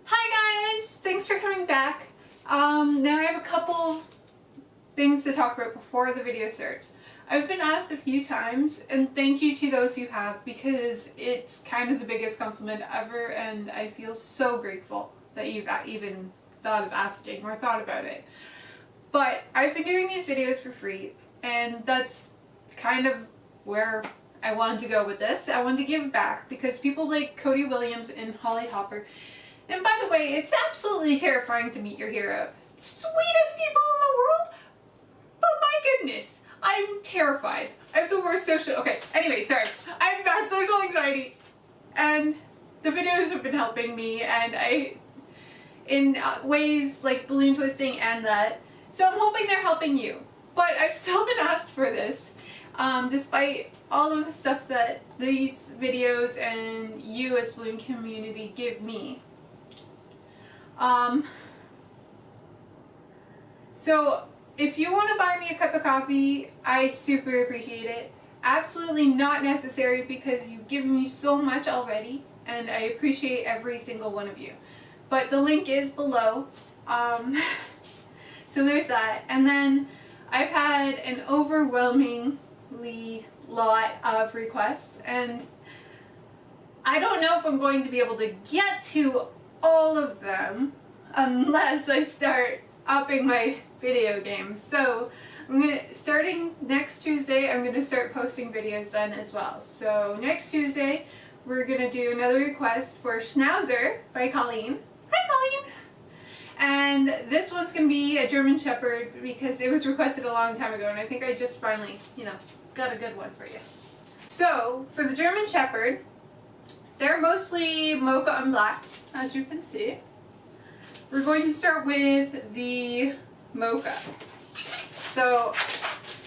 Hi guys! Thanks for coming back. Now I have a couple things to talk about before the video starts. I've been asked a few times, and thank you to those who have, because it's kind of the biggest compliment ever, and I feel so grateful that you've even thought of asking or thought about it. But I've been doing these videos for free, and that's kind of where I wanted to go with this. I wanted to give back because people like Cody Williams and Holly Hopper. And by the way, it's absolutely terrifying to meet your hero. Sweetest people in the world, but my goodness, I'm terrified. I have the worst anyway, sorry. I have bad social anxiety, and the videos have been helping me, and in ways like balloon twisting and that. So I'm hoping they're helping you. But I've still been asked for this, despite all of the stuff that these videos and you as balloon community give me. So if you want to buy me a cup of coffee, I super appreciate it. Absolutely not necessary because you've given me so much already, and I appreciate every single one of you. But the link is below. So there's that. And then I've had an overwhelmingly lot of requests, and I don't know if I'm going to be able to get to all of them unless I start upping my video games. So starting next Tuesday, I'm gonna start posting videos then as well. So next Tuesday, we're gonna do another request for Schnauzer by Colleen. Hi Colleen! And this one's gonna be a German Shepherd because it was requested a long time ago, and I think I just finally, got a good one for you. So for the German Shepherd, they're mostly mocha and black, as you can see. We're going to start with the mocha. So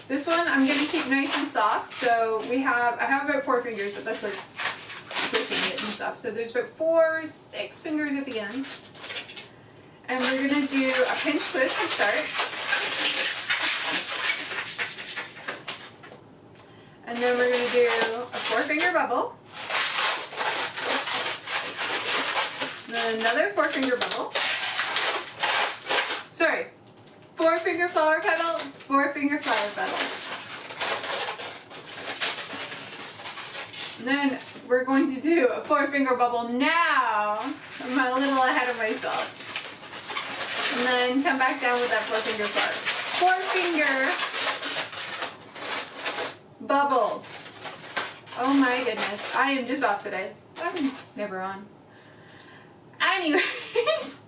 this one I'm going to keep nice and soft. So I have about 4 fingers, but that's like pushing it and stuff. So there's about 6 fingers at the end. And we're going to do a pinch twist to start. And then we're going to do a 4-finger bubble. And then another 4-finger bubble. Sorry, 4-finger flower petal, 4-finger flower petal. And then we're going to do a 4-finger bubble now. I'm a little ahead of myself. And then come back down with that 4-finger flower. 4-finger bubble. Oh my goodness, I am just off today. I'm never on. Anyways,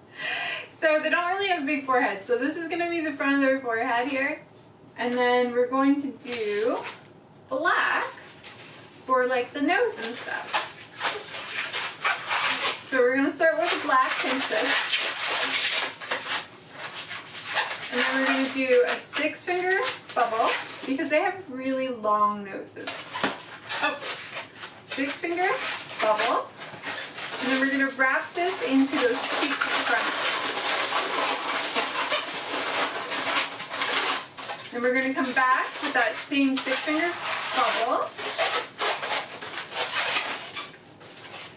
so they don't really have a big forehead. So this is going to be the front of their forehead here. And then we're going to do black for like the nose and stuff. So we're going to start with a black pinch twist. And then we're going to do a 6-finger bubble because they have really long noses. 6-finger bubble. And then we're going to wrap this into those cheeks at the front. And we're going to come back with that same 6-finger bubble.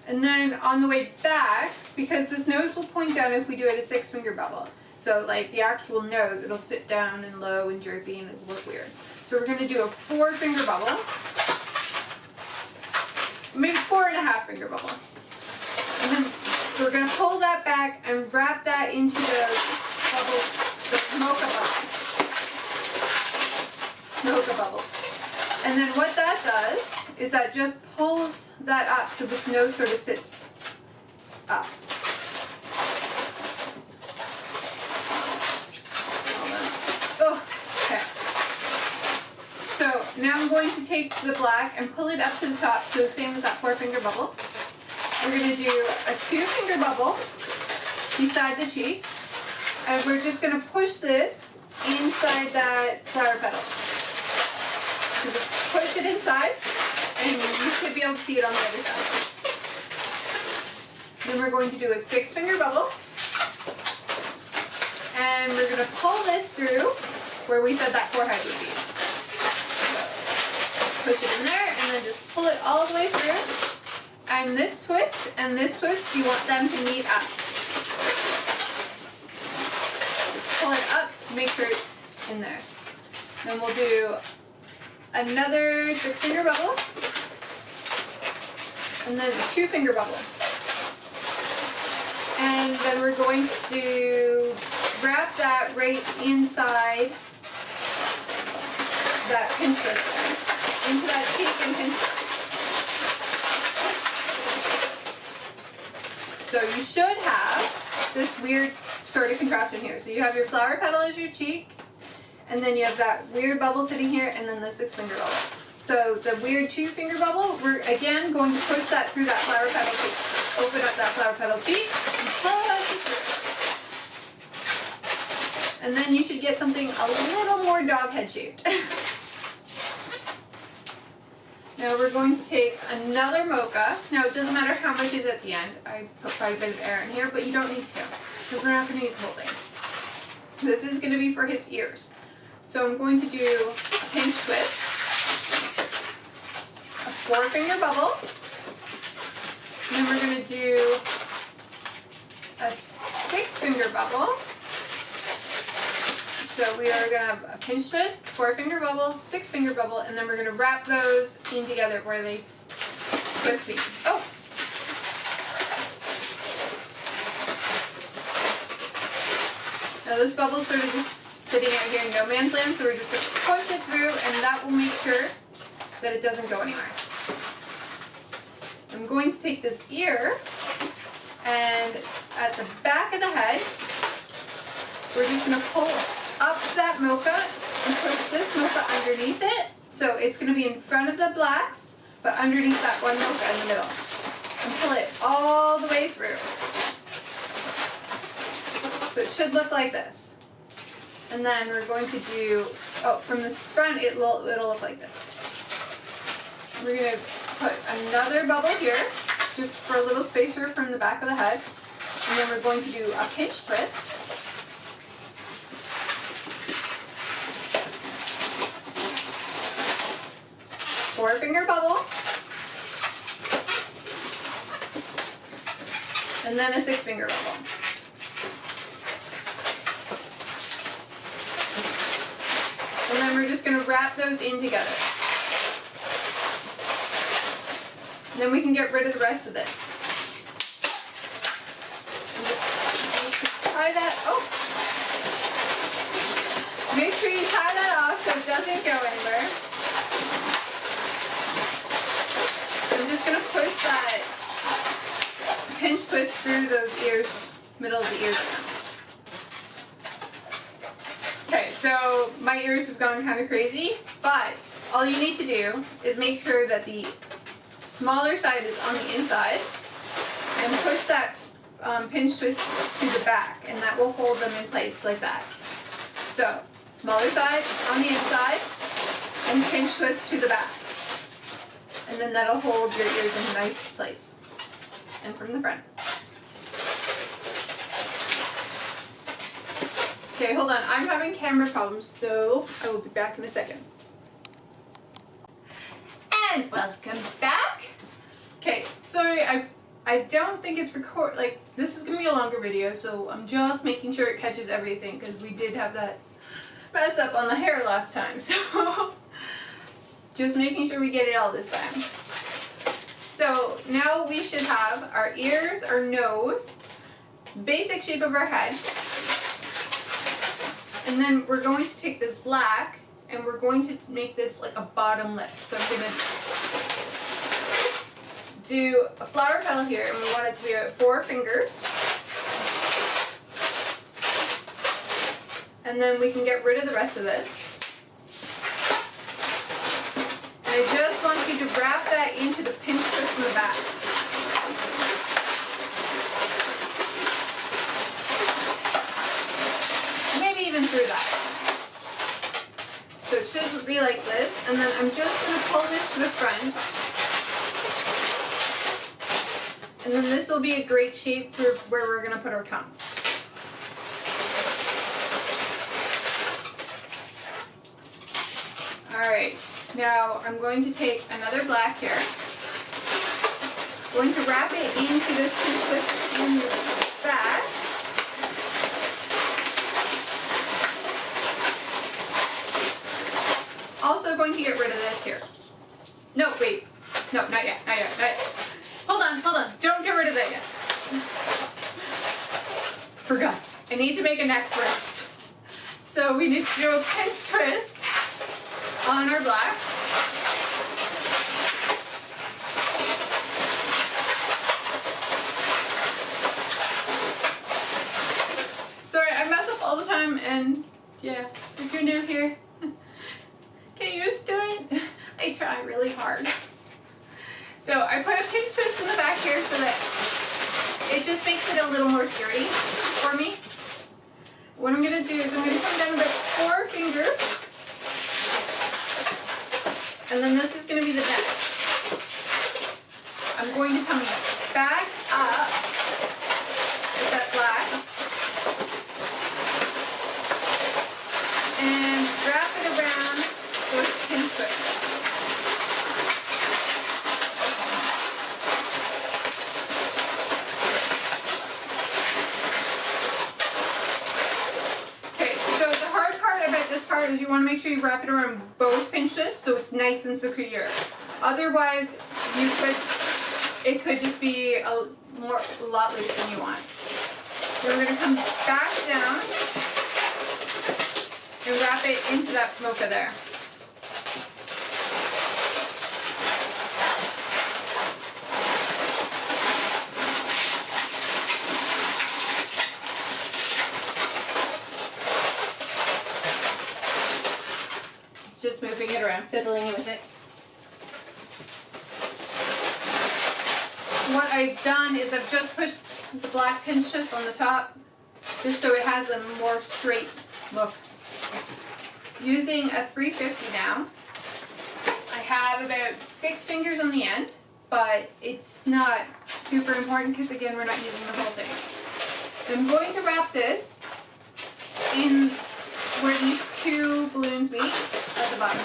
And then on the way back, because this nose will point down if we do it a 6-finger bubble. So like the actual nose, it'll sit down and low and droopy and it'll look weird. So we're going to do a 4-finger bubble. Maybe 4.5-finger bubble. And then we're going to pull that back and wrap that into the mocha bubble. And then what that does is that just pulls that up so this nose sort of sits up. Okay. So now I'm going to take the black and pull it up to the top, so the same as that 4-finger bubble. We're going to do a 2-finger bubble beside the cheek, and we're just going to push this inside that flower petal. So just push it inside, and you should be able to see it on the other side. Then we're going to do a 6-finger bubble, and we're going to pull this through where we said that forehead would be. So push it in there, and then just pull it all the way through. And this twist, you want them to meet up. make sure it's in there. Then we'll do another 6-finger bubble, and then a 2-finger bubble. And then we're going to wrap that right inside that pinch twist there, into that cheek and pinch twist. So you should have this weird sort of contraption here. So you have your flower petal as your cheek, and then you have that weird bubble sitting here, and then the 6-finger bubble. So the weird 2-finger bubble, we're again going to push that through that flower petal cheek. Open up that flower petal cheek, and push it through. And then you should get something a little more dog head shaped. Now we're going to take another mocha. Now it doesn't matter how much is at the end. I put quite a bit of air in here, but you don't need to, because we're not going to use the whole thing. This is going to be for his ears. So I'm going to do a pinch twist, a 4-finger bubble, and then we're going to do a 6-finger bubble. So we are going to have a pinch twist, 4-finger bubble, 6-finger bubble, and then we're going to wrap those in together where they twist me. Oh! Now this bubble's sort of just sitting out here in no man's land, so we're just going to push it through, and that will make sure that it doesn't go anywhere. I'm going to take this ear, and at the back of the head, we're just going to pull up that mocha and push this mocha underneath it. So it's going to be in front of the blacks, but underneath that one mocha in the middle. And pull it all the way through. So it should look like this. And then we're going to do, from this front it'll look like this. We're going to put another bubble here, just for a little spacer from the back of the head. And then we're going to do a pinch twist. Four-finger bubble, and then a 6-finger bubble. And then we're just going to wrap those in together. And then we can get rid of the rest of this. Tie that, make sure you tie that off so it doesn't go anywhere. I'm just going to push that pinch twist through those ears, middle of the ears now. Okay, so my ears have gone kind of crazy, but all you need to do is make sure that the smaller side is on the inside and push that pinch twist to the back, and that will hold them in place like that. So, smaller side on the inside and pinch twist to the back. And then that'll hold your ears in a nice place. And from the front. Okay, hold on. I'm having camera problems, so I will be back in a second. And welcome back! Okay, sorry, I don't think it's this is going to be a longer video, so I'm just making sure it catches everything, because we did have that mess up on the hair last time, so just making sure we get it all this time. So now we should have our ears, our nose, basic shape of our head, and then we're going to take this black and we're going to make this like a bottom lip. So I'm going to do a flower petal here, and we want it to be at 4 fingers. And then we can get rid of the rest of this. And I just want you to wrap that into the pinch twist in the back. Maybe even through that. So it should be like this, and then I'm just going to pull this to the front. And then this will be a great shape for where we're going to put our tongue. Alright, now I'm going to take another black here. I'm going to wrap it into this pinch twist in the back. going to get rid of this here. No, wait. No, not yet, not yet, not yet. Hold on. Don't get rid of that yet. Forgot. I need to make a neck first. So we need to do a pinch twist on our black. Sorry, I mess up all the time, and yeah, if you're new here, get used to it. I try really hard. So I put a pinch twist in the back here so that it just makes it a little more sturdy for me. What I'm going to do is I'm going to come down about 4 fingers, and then this is going to be the neck. I'm going to come back up with that black and wrap it around those pinch twists. Is you want to make sure you wrap it around both pinch twists so it's nice and secure. Otherwise, it could just be a lot loose than you want. So we're going to come back down and wrap it into that mocha there. Just moving it around, fiddling with it. What I've done is I've just pushed the black pinch twist on the top, just so it has a more straight look. Using a 350 now, I have about 6 fingers on the end, but it's not super important because again we're not using the whole thing. I'm going to wrap this in where these 2 balloons meet at the bottom.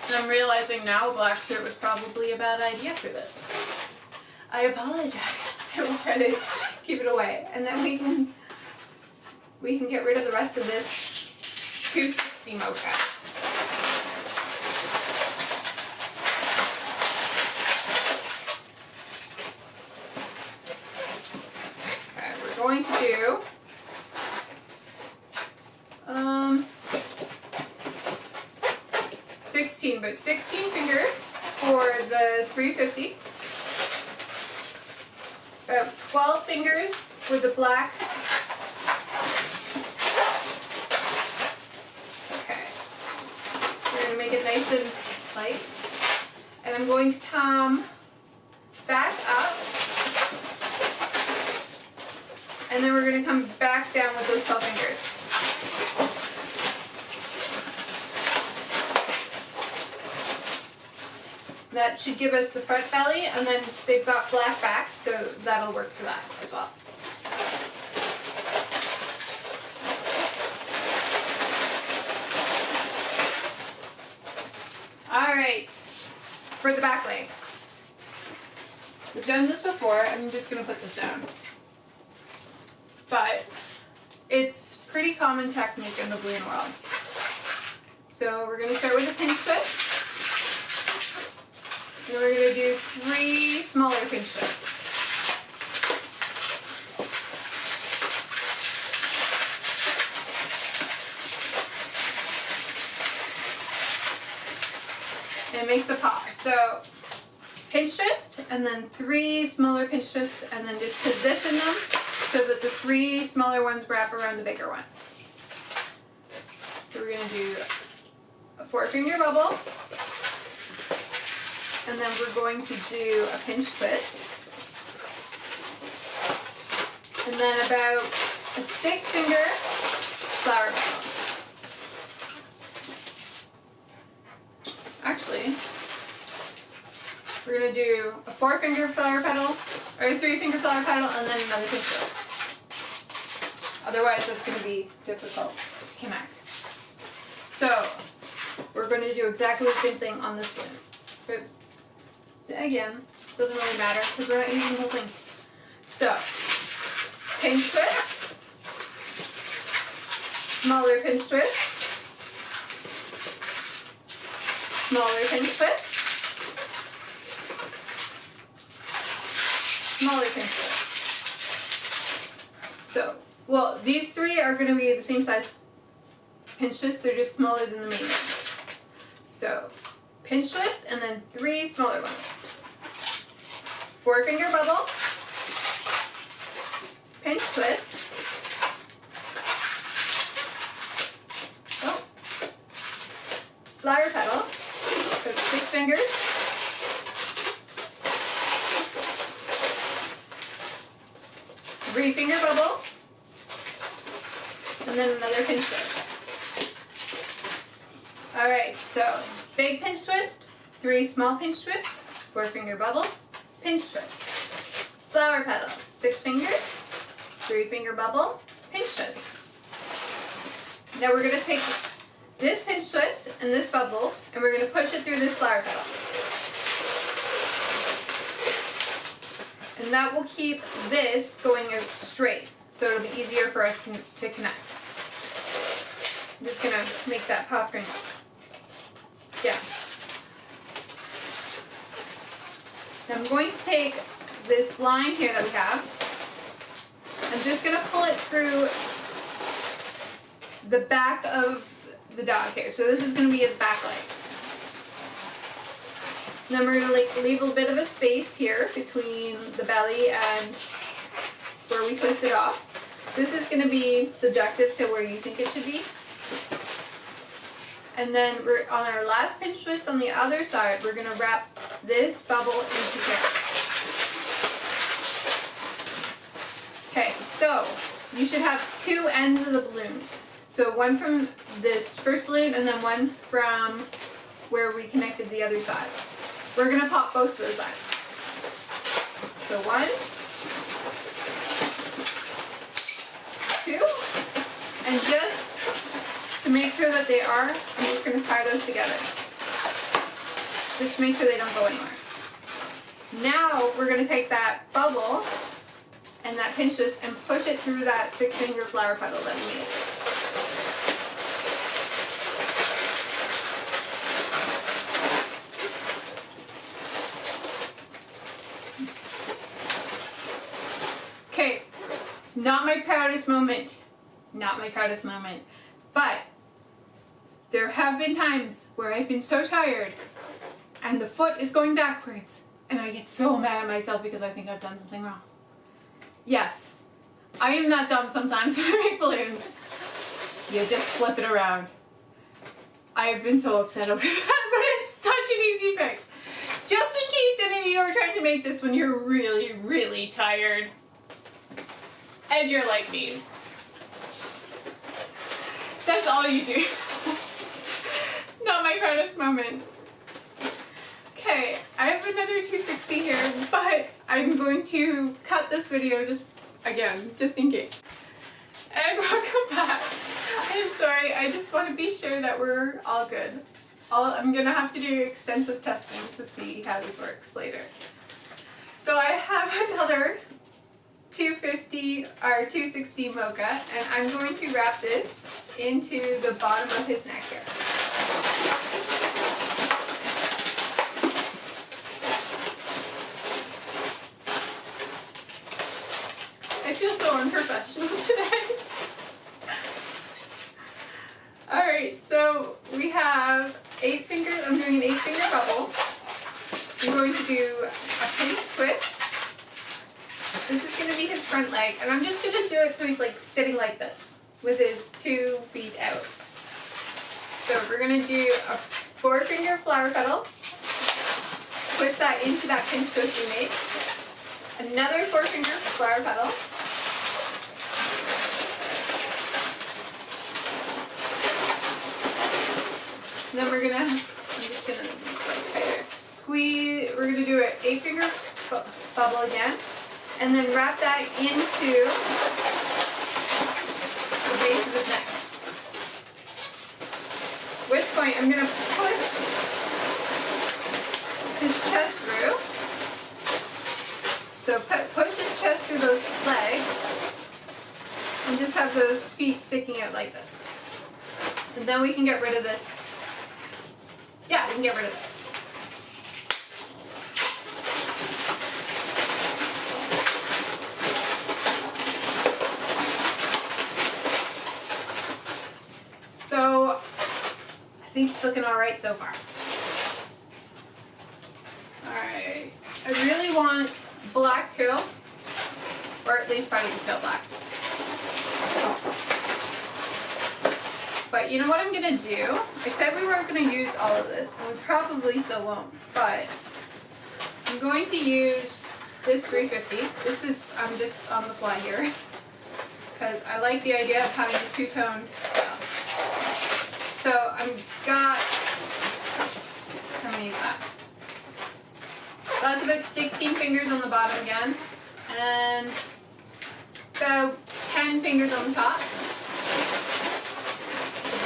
And I'm realizing now a black shirt was probably a bad idea for this. I apologize. I will try to keep it away, and then we can get rid of the rest of this 260 mocha. Going to do about 16 fingers for the 350, about 12 fingers for the black. Okay, we're going to make it nice and light, and I'm going to come back up. And then we're going to come back down with those 12 fingers. That should give us the front belly, and then they've got black backs, so that'll work for that as well. Alright, for the back legs. We've done this before, I'm just going to put this down. But it's pretty common technique in the balloon world. So we're going to start with a pinch twist. And we're going to do 3 smaller pinch twists. And it makes a pop. So pinch twist, and then 3 smaller pinch twists, and then just position them so that the 3 smaller ones wrap around the bigger one. So we're going to do a 4-finger bubble, and then we're going to do a pinch twist, and then about a 6-finger flower petal. Actually, we're going to do a 4-finger flower petal, or a 3-finger flower petal, and then another pinch twist. Otherwise, that's going to be difficult to connect. So, we're going to do exactly the same thing on this balloon. But, again, doesn't really matter because we're not using the whole thing. So, pinch twist, Smaller pinch twist. Smaller pinch twist. Smaller pinch twist. So, well, these three are going to be the same size pinch twist, they're just smaller than the main one. So, pinch twist and then 3 smaller ones. 4-finger bubble, pinch twist, flower petal, so 6 fingers, three-finger bubble, and then another pinch twist. Alright, so big pinch twist, 3 small pinch twists, 4-finger bubble, pinch twist. Flower petal, 6 fingers, 3-finger bubble, pinch twist. Now we're going to take this pinch twist and this bubble, and we're going to push it through this flower petal. And that will keep this going out straight, so it'll be easier for us to connect. I'm just going to make that pop ring. Yeah. Now I'm going to take this line here that we have. I'm just going to pull it through the back of the dog here. So this is going to be his back leg. Then we're going to leave a bit of a space here between the belly and where we twist it off. This is going to be subjective to where you think it should be. And then we're on our last pinch twist on the other side, we're going to wrap this bubble into here. Okay, so you should have 2 ends of the balloons. So one from this first balloon and then one from where we connected the other side. We're going to pop both of those sides. So 1, 2, and just to make sure that they are, I'm just going to tie those together. Just to make sure they don't go anywhere. Now we're going to take that bubble and that pinch twist and push it through that 6-finger flower petal that we made. Okay, it's not my proudest moment. Not my proudest moment. But there have been times where I've been so tired and the foot is going backwards and I get so mad at myself because I think I've done something wrong. Yes, I am that dumb sometimes when I make balloons. You just flip it around. I've been so upset over that, but it's such an easy fix. Just in case any of you are trying to make this when you're really, really tired and you're like me. That's all you do. Not my proudest moment. Okay, I have another 260 here, but I'm going to cut this video just in case. And welcome back. I'm sorry, I just want to be sure that we're all good. I'm gonna have to do extensive testing to see how this works later. So I have another 250 or 260 mocha, and I'm going to wrap this into the bottom of his neck here. I feel so unprofessional today. Alright, so we have 8 fingers. I'm doing an 8-finger bubble. I'm going to do a pinch twist. This is going to be his front leg, and I'm just going to do it so he's like sitting like this with his 2 feet out. So we're going to do a 4-finger flower petal, twist that into that pinch twist we made, another 4-finger flower petal, then we're going to, I'm just going to make it tighter, squeeze, we're going to do an 8-finger bubble again, and then wrap that into the base of his neck. At which point I'm going to push his chest through. So push his chest through those legs and just have those feet sticking out like this. And then we can get rid of this. Yeah, we can get rid of this. So I think it's looking all right so far. All right, I really want black too, or at least part of the tail black. But you know what I'm gonna do? I said we weren't gonna use all of this, and we probably still won't, but I'm going to use this 350. This is, I'm just on the fly here, because I like the idea of having a two-tone tail. So I've got, how many is that? That's about 16 fingers on the bottom again, and about 10 fingers on the top.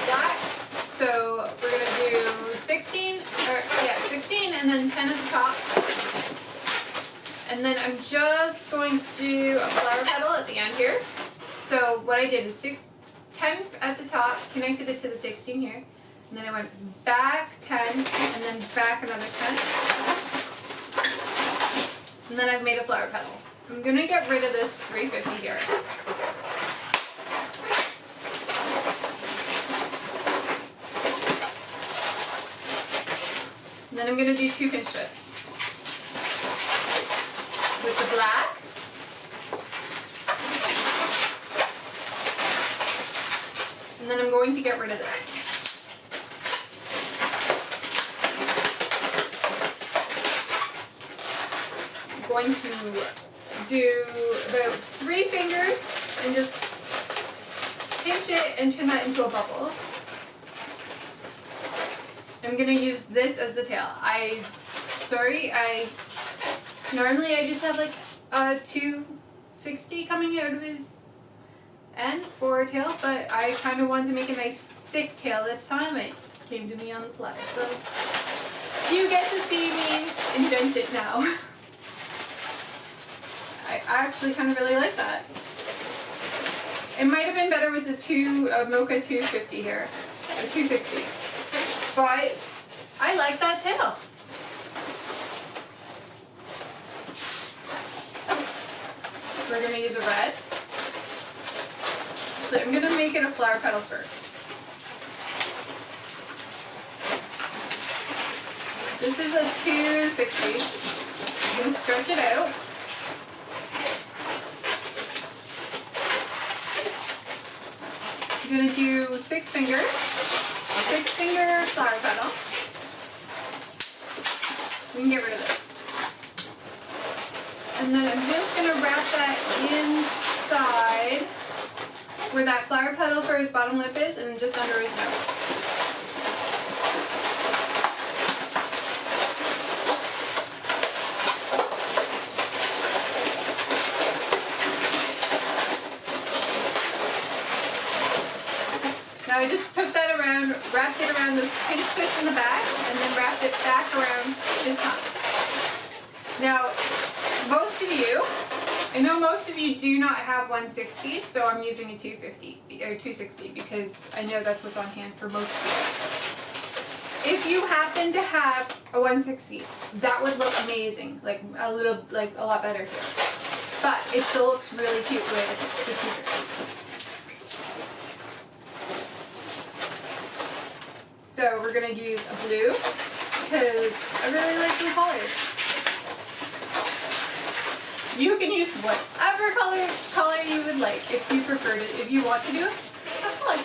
Black. So we're gonna do 16, 16, and then 10 at the top. And then I'm just going to do a flower petal at the end here. So what I did is 10 at the top, connected it to the 16 here, and then I went back 10, and then back another 10. And then I've made a flower petal. I'm gonna get rid of this 350 here. And then I'm going to do 2 pinch twists with the black. And then I'm going to get rid of this. I'm going to do about 3 fingers and just pinch it and turn that into a bubble. I'm going to use this as the tail. Normally I just have like a 260 coming out of his end for a tail, but I kind of wanted to make a nice thick tail this time. It came to me on the fly, so you get to see me invent it now. I actually kind of really like that. It might have been better with the Mocha 250 here, or 260. But I like that tail. We're going to use a red. So I'm going to make it a flower petal first. This is a 260. I'm going to stretch it out. I'm going to do 6 fingers. 6-finger flower petal. We can get rid of this. And then I'm just going to wrap that inside where that flower petal for his bottom lip is and just under his nose. Now I just took that around, wrapped it around the pinch twist in the back, and then wrapped it back around his tongue. Now, I know most of you do not have 160, so I'm using a 250 or 260 because I know that's what's on hand for most people. If you happen to have a 160, that would look amazing, like a lot better here. But it still looks really cute with the 250. So we're gonna use a blue because I really like blue colors. You can use whatever color you would like if you preferred it. If you want to do it, that's fine.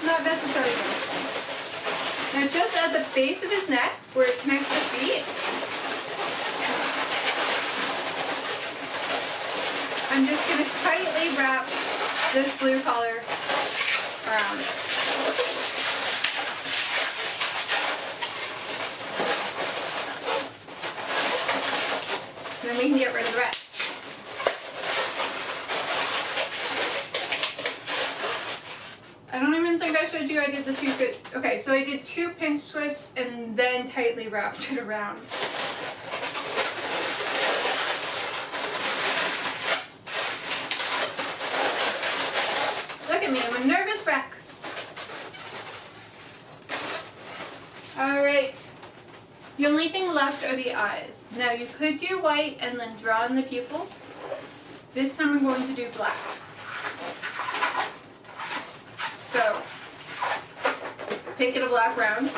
Not necessary. Now just at the base of his neck, where it connects the feet, I'm just going to tightly wrap this blue color around it. Then we can get rid of the rest. I don't even think I showed you I did the okay, so I did 2 pinch twists and then tightly wrapped it around. Look at me, I'm a nervous wreck. The only thing left are the eyes. Now you could do white and then draw in the pupils. This time I'm going to do black. So, take it a black round.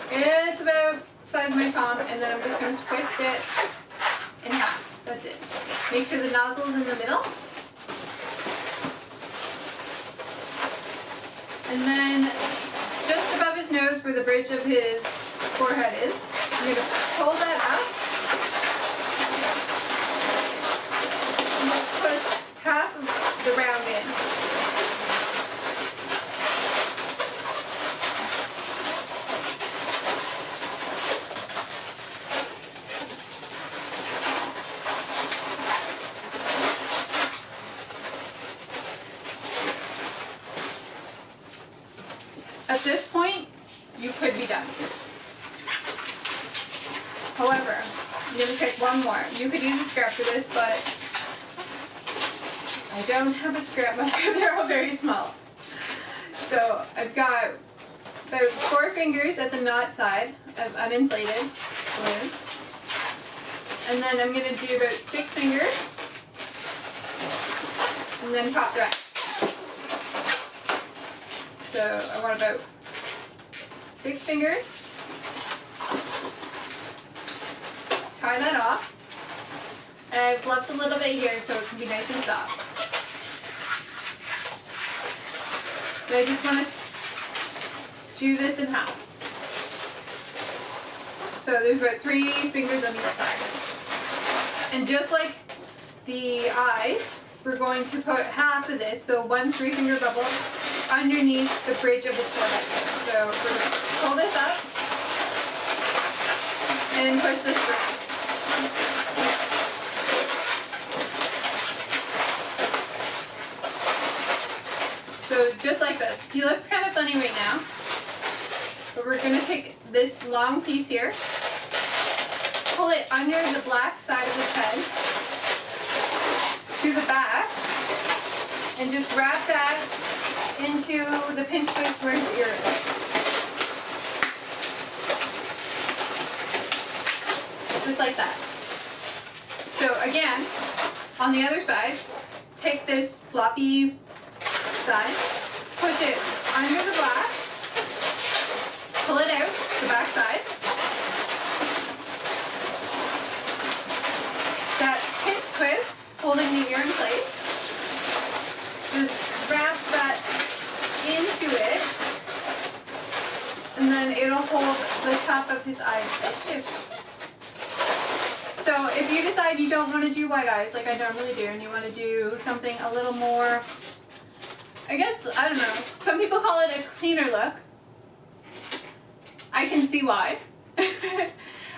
It's about the size of my palm, and then I'm just going to twist it in half. That's it. Make sure the nozzle is in the middle. And then just above his nose where the bridge of his forehead is, I'm going to pull that up and push half of the round in. At this point, you could be done. However, I'm going to pick one more. You could use a scrap for this, but I don't have a scrap marker. They're all very small. So I've got about 4 fingers at the knot side of uninflated balloons. And then I'm going to do about 6 fingers. And then top the rest. So I want about 6 fingers. Tie that off. And I've left a little bit here so it can be nice and soft. So I just want to do this in half. So there's about 3 fingers on each side. And just like the eyes, we're going to put half of this, so 1 3-finger bubble, underneath the bridge of his forehead. So we're going to pull this up and push this through. So just like this. He looks kind of funny right now. But we're going to take this long piece here, pull it under the black side of his head to the back, and just wrap that into the pinch twist where his ear is. Just like that. So again, on the other side, take this floppy side, push it under the black, pull it out, the back side. That pinch twist, holding the ear in place. Just wrap that into it, and then it'll hold the top of his eye in place too. So if you decide you don't want to do white eyes like I normally do, and you want to do something a little more, I guess, I don't know, some people call it a cleaner look. I can see why.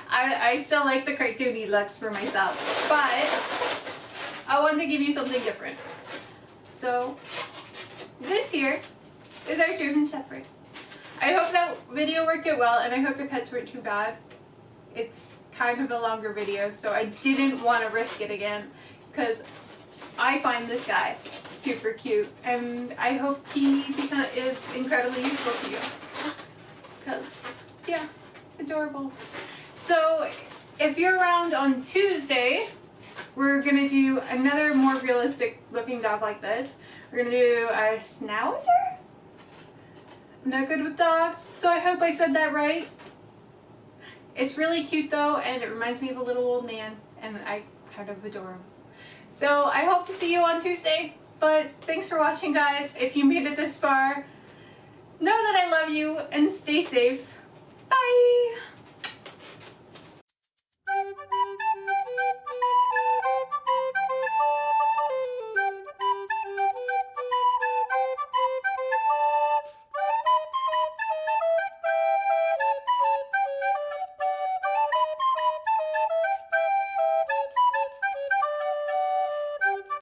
I still like the cartoony looks for myself, but I want to give you something different. So this here is our German Shepherd. I hope that video worked out well, and I hope the cuts weren't too bad. It's kind of a longer video, so I didn't want to risk it again, because I find this guy super cute, and I hope he is incredibly useful to you, because yeah, it's adorable. So if you're around on Tuesday, we're going to do another more realistic looking dog like this. We're going to do a Schnauzer? I'm not good with dogs, so I hope I said that right. It's really cute though, and it reminds me of a little old man, and I kind of adore him. So I hope to see you on Tuesday, but thanks for watching, guys. If you made it this far, know that I love you and stay safe. Bye!